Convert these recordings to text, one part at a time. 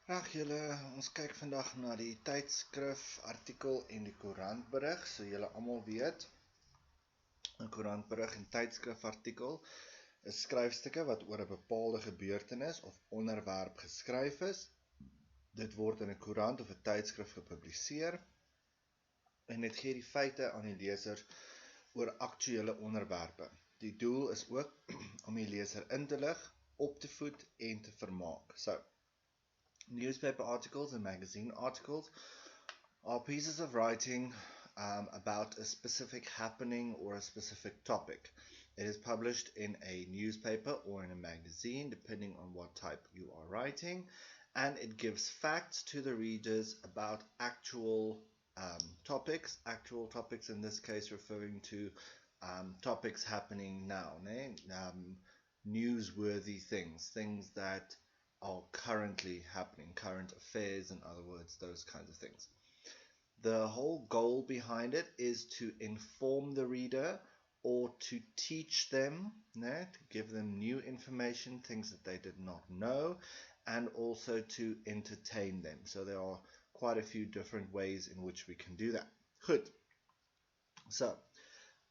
Ag julle, ons kyk vandag na die Tydskrif artikel en die Koerant berig. So julle almal weet, 'n Koerant berig en Tydskrif artikel is skryfstukke wat oor 'n bepaalde gebeurtenis of onderwerp geskryf is. Dit word in 'n koerant of 'n tydskrif gepubliseer en dit gee die feite aan die lesers oor aktuele onderwerpe. Die doel is ook om die leser in te lig, op te voed en te vermaak. So, newspaper articles and magazine articles are pieces of writing about a specific happening or a specific topic. It is published in a newspaper or in a magazine, depending on what type you are writing, and it gives facts to the readers about actual topics in this case referring to topics happening now, newsworthy things that are currently happening, current affairs, in other words, those kinds of things. The whole goal behind it is to inform the reader or to teach them, to give them new information, things that they did not know, and also to entertain them. So there are quite a few different ways in which we can do that. Goed. So,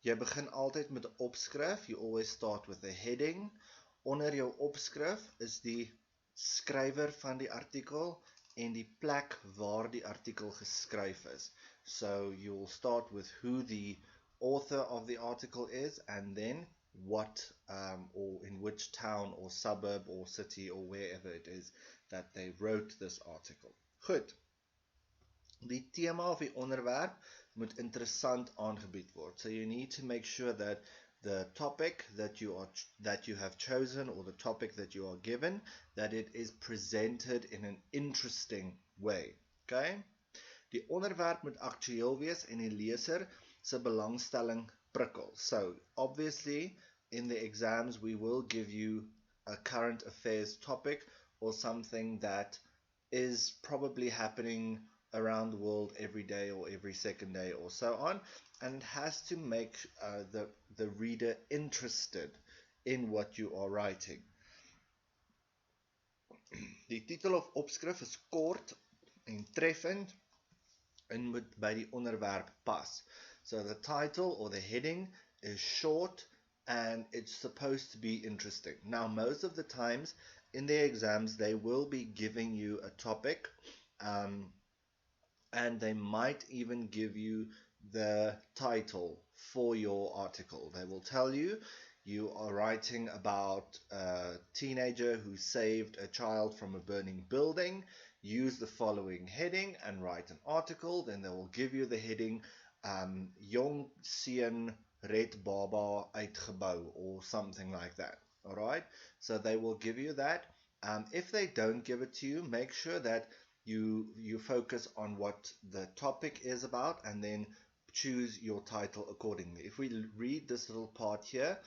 jy begin altyd met 'n opskrif. You always start with a heading. Onder jou opskrif is die skrywer van die artikel en die plek waar die artikel geskryf is. So you will start with who the author of the article is and then what or in which town or suburb or city or wherever it is that they wrote this article. Goed. Die tema of die onderwerp moet interessant aangebied word. So you need to make sure that the topic that you have chosen or the topic that you are given, that it is presented in an interesting way. Okay? Die onderwerp moet aktueel wees en die leser se belangstelling prikkel. So, obviously, in the exams we will give you a current affairs topic or something that is probably happening around the world every day or every second day or so on, and it has to make the reader interested in what you are writing. Die titel of opskrif is kort en treffend en moet by die onderwerp pas. So the title or the heading is short and it's supposed to be interesting. Now, most of the times in the exams they will be giving you a topic and they might even give you the title for your article. They will tell you you are writing about a teenager who saved a child from a burning building. Use the following heading and write an article. Then they will give you the heading Jong seun red baba uitgebou or something like that. Alright? So they will give you that. If they don't give it to you, make sure that you focus on what the topic is about and then choose your title accordingly. If we read this little part here,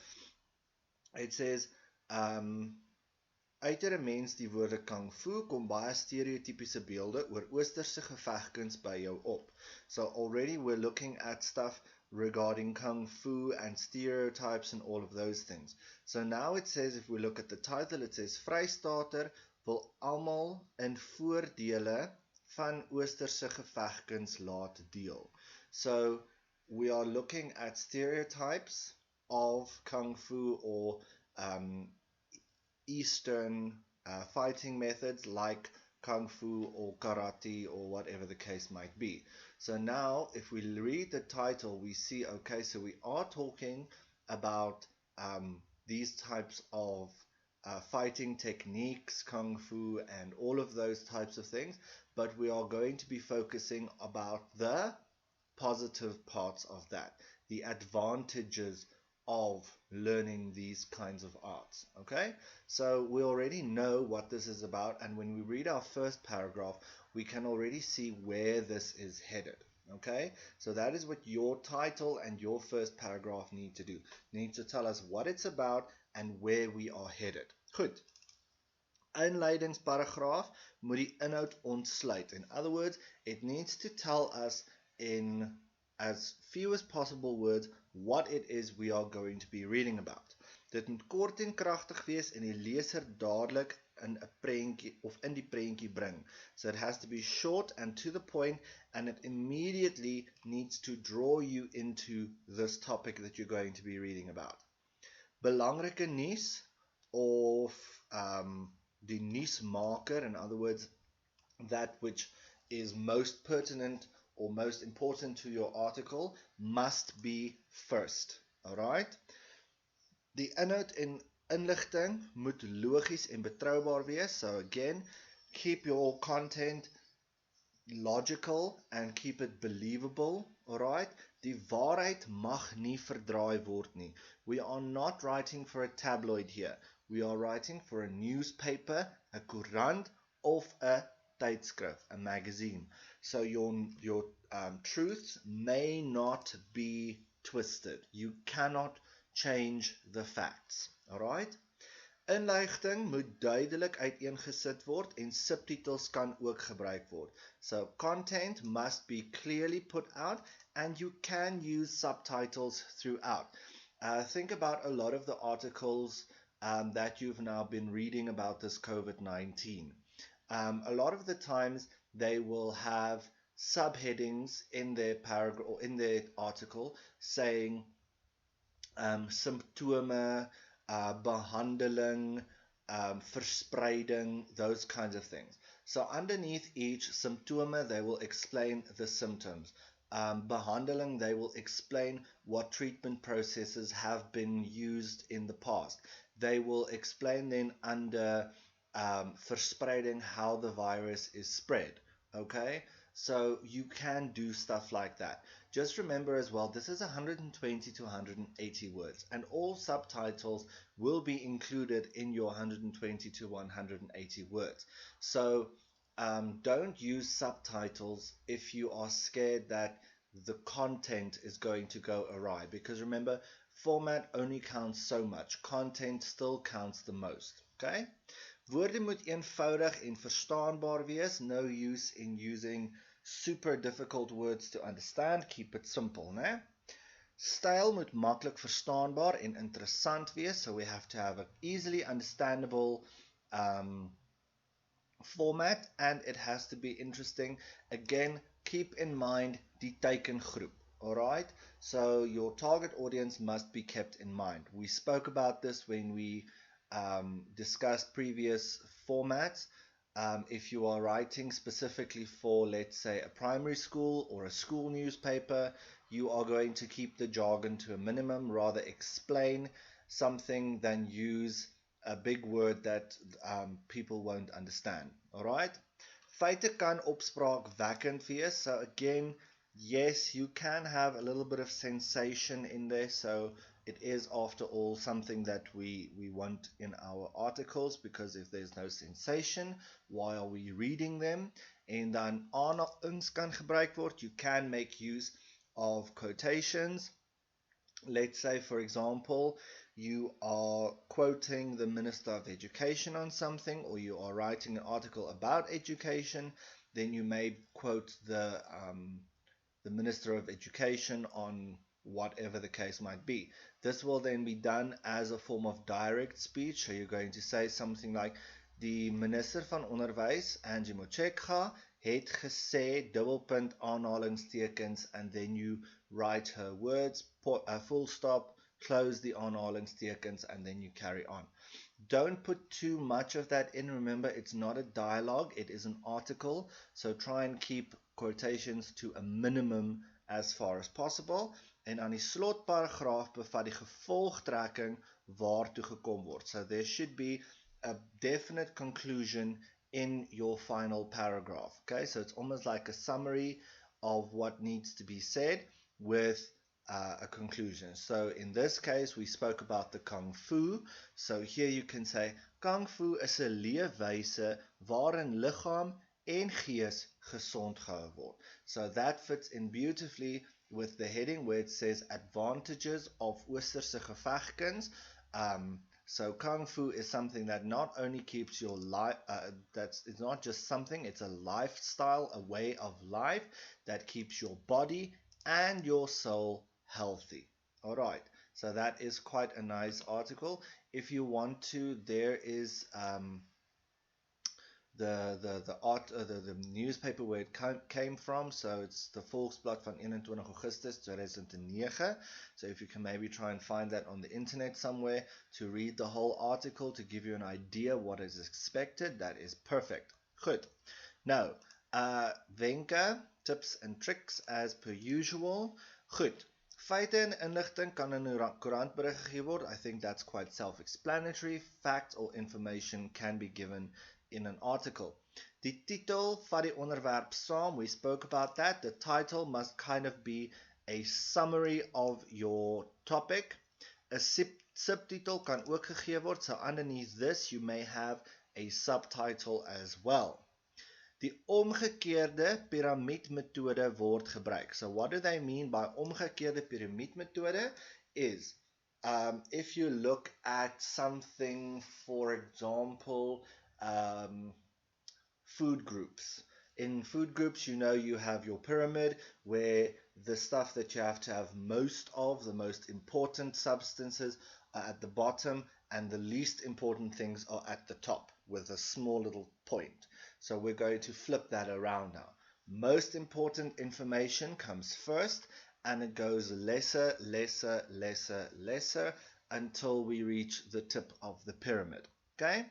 it says, Uiter 'n mens die woorde kung fu kom baie stereotypiese beelde oor oosterse gevegkuns by jou op. So already we're looking at stuff regarding kung fu and stereotypes and all of those things. So now it says, if we look at the title, it says Vrystater wil almal in voordele van oosterse gevegkuns laat deel. So we are looking at stereotypes of kung fu or Eastern fighting methods like kung fu or karate or whatever the case might be. So now if we read the title, we see, okay, so we are talking about these types of fighting techniques, kung fu, and all of those types of things, but we are going to be focusing about the positive parts of that, the advantages of learning these kinds of arts. Okay, so we already know what this is about, and when we read our first paragraph, we can already see where this is headed. Okay, so that is what your title and your first paragraph need to do. Need to tell us what it's about and where we are headed. Goed. Inleidingsparagraaf moet die inhoud ontsluit. In other words, it needs to tell us in as few as possible words what it is we are going to be reading about. Dit moet kort en kragtig wees en die leser dadelik in 'n prentjie of in die prentjie bring. So it has to be short and to the point, and it immediately needs to draw you into this topic that you're going to be reading about. Belangrike nuus of die nuusmaker, in other words, that which is most pertinent or most important to your article, must be first. Alright? Die inhoud en inligting moet logies en betrouwbaar wees. So again, keep your content logical and keep it believable. Alright? Die waarheid mag nie verdraai word nie. We are not writing for a tabloid here. We are writing for a newspaper, a koerant, of a Tydskrif, a magazine. So your truths may not be twisted. You cannot change the facts. Alright? Inligting moet duidelik uiteengesit word en subtitels kan ook gebruik word. So content must be clearly put out and you can use subtitles throughout. Think about a lot of the articles that you've now been reading about this COVID-19. A lot of the times they will have subheadings in their paragraph or in their article saying symptome, behandeling, verspreiding, those kinds of things. So underneath each symptome, they will explain the symptoms. Behandeling, they will explain what treatment processes have been used in the past. They will explain then under verspreiding how the virus is spread. Okay, so you can do stuff like that. Just remember as well, this is 120 to 180 words, and all subtitles will be included in your 120 to 180 words. So don't use subtitles if you are scared that the content is going to go awry, because remember, format only counts so much. Content still counts the most. Okay? Woorde moet eenvoudig en verstaanbaar wees. No use in using super difficult words to understand. Keep it simple, né? Styl moet maklik verstaanbaar en interessant wees. So we have to have an easily understandable format, and it has to be interesting. Again, keep in mind die teikengroep. Alright? So your target audience must be kept in mind. We spoke about this when we discussed previous formats. If you are writing specifically for, let's say, a primary school or a school newspaper, you are going to keep the jargon to a minimum, rather explain something than use a big word that people won't understand. Alright? Feite kan opspraakwekkend wees. So again, yes, you can have a little bit of sensation in there. So it is, after all, something that we want in our articles, because if there's no sensation, why are we reading them? En dan aanhalings kan gebruik word. You can make use of quotations. Let's say, for example, you are quoting the Minister of Education on something, or you are writing an article about education, then you may quote the Minister of Education on whatever the case might be. This will then be done as a form of direct speech. So you're going to say something like, die Minister van Onderwys, Angie Motshekga, het gesê, dubbelpunt, aanhalingstekens, and then you write her words, full stop, close the aanhalingstekens, and then you carry on. Don't put too much of that in. Remember, it's not a dialogue, it is an article. So try and keep quotations to a minimum as far as possible. En aan die slotparagraaf bevat die gevolgtrekking waartoe gekom word. So there should be a definite conclusion in your final paragraph. Okay, so it's almost like a summary of what needs to be said with a conclusion. So in this case, we spoke about the Kung Fu. So here you can say, Kung Fu is 'n leefwyse waarin liggaam en gees gesond gehou word. So that fits in beautifully with the heading where it says advantages of Oosterse gevegkuns. So Kung Fu is something that not only keeps your life, it's not just something, it's a lifestyle, a way of life that keeps your body and your soul healthy. Alright, so that is quite a nice article. If you want to, there is the newspaper where it came from. So it's the Volksblad van 21 Augustus 2009. So if you can maybe try and find that on the internet somewhere to read the whole article to give you an idea what is expected, that is perfect. Goed. Nou, wenke, tips and tricks as per usual. Goed. Feite en inligting kan in 'n koerantberig gegee word. I think that's quite self-explanatory. Facts or information can be given in an article. Die titel van die onderwerp saam, we spoke about that. The title must kind of be a summary of your topic. A subtitle kan ook gegee word, so underneath this you may have a subtitle as well. Die omgekeerde piramiedmethode word gebruik. So what do they mean by omgekeerde piramiedmethode is, if you look at something, for example, food groups. In food groups, you know, you have your pyramid where the stuff that you have to have most of, the most important substances, are at the bottom and the least important things are at the top with a small little point. So we're going to flip that around now. Most important information comes first and it goes lesser, lesser, lesser, lesser until we reach the tip of the pyramid. Okay?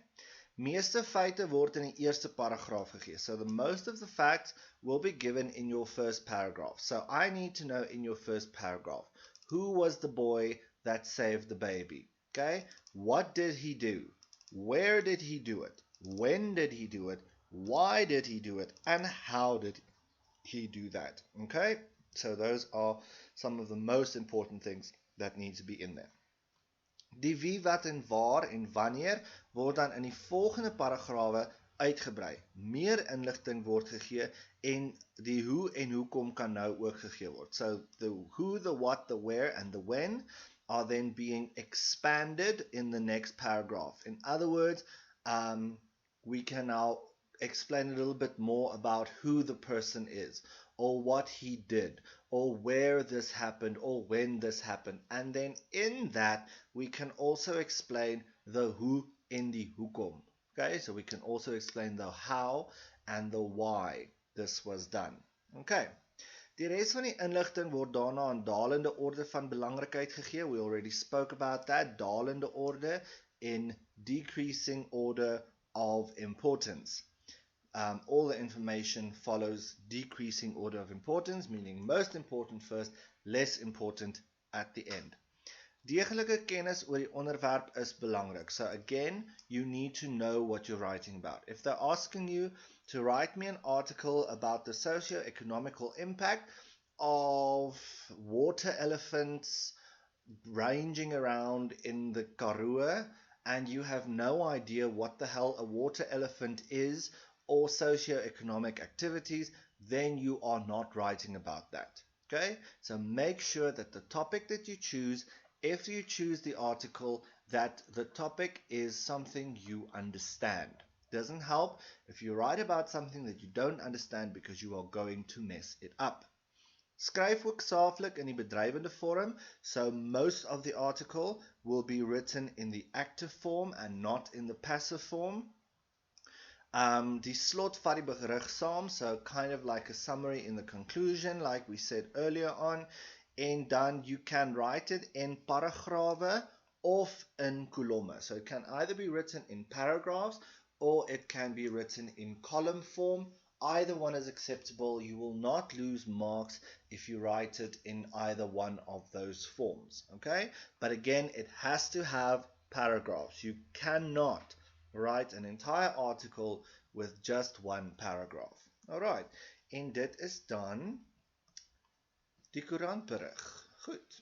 Meeste feite word in die eerste paragraaf gegee. So the most of the facts will be given in your first paragraph. So I need to know in your first paragraph, who was the boy that saved the baby? Okay? What did he do? Where did he do it? When did he do it? Why did he do it? And how did he do that? Okay? So those are some of the most important things that need to be in there. Die wie, wat en waar en wanneer word dan in die volgende paragrawe uitgebrei. Meer inligting word gegee en die hoe en hoekom kan nou ook gegee word. So the who, the what, the where and the when are then being expanded in the next paragraph. In other words, we can now explain a little bit more about who the person is, or what he did, or where this happened, or when this happened. And then in that, we can also explain the who in the hoekom. Okay, so we can also explain the how and the why this was done. Okay, die res van die inligting word daarna in dalende orde van belangrikheid gegee. We already spoke about that, dalende orde in decreasing order of importance. All the information follows decreasing order of importance, meaning most important first, less important at the end. Deeglike kennis oor die onderwerp is belangrik. So again, you need to know what you're writing about. If they're asking you to write me an article about the socio-economical impact of water elephants ranging around in the Karoo, and you have no idea what the hell a water elephant is, or socio-economic activities, then you are not writing about that. Okay? So make sure that the topic that you choose, if you choose the article, that the topic is something you understand. Doesn't help if you write about something that you don't understand because you are going to mess it up. Skryf hoofsaaklik in die bedrywende vorm, so most of the article will be written in the active form and not in the passive form. Die slot vat die berig saam, so kind of like a summary in the conclusion, like we said earlier on, and then you can write it in paragrawe of in kolomme. So it can either be written in paragraphs or it can be written in column form. Either one is acceptable. You will not lose marks if you write it in either one of those forms. Okay? But again, it has to have paragraphs. You cannot write an entire article with just one paragraph. Alright, en dit is dan die koerantberig. Goed.